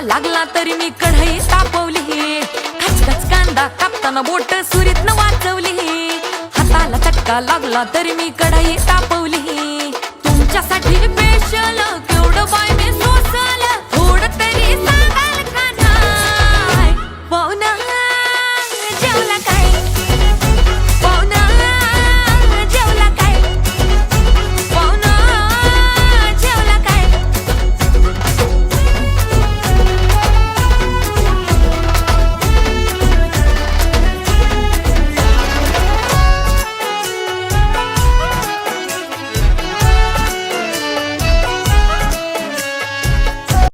लागला तरी मी कढई तापवली, खचखच कांदा कापताना बोट सुरीतनं वाचवली, हाताला चटका लागला तरी मी कढई तापवली, तुमच्यासाठी स्पेशल केवढं बाय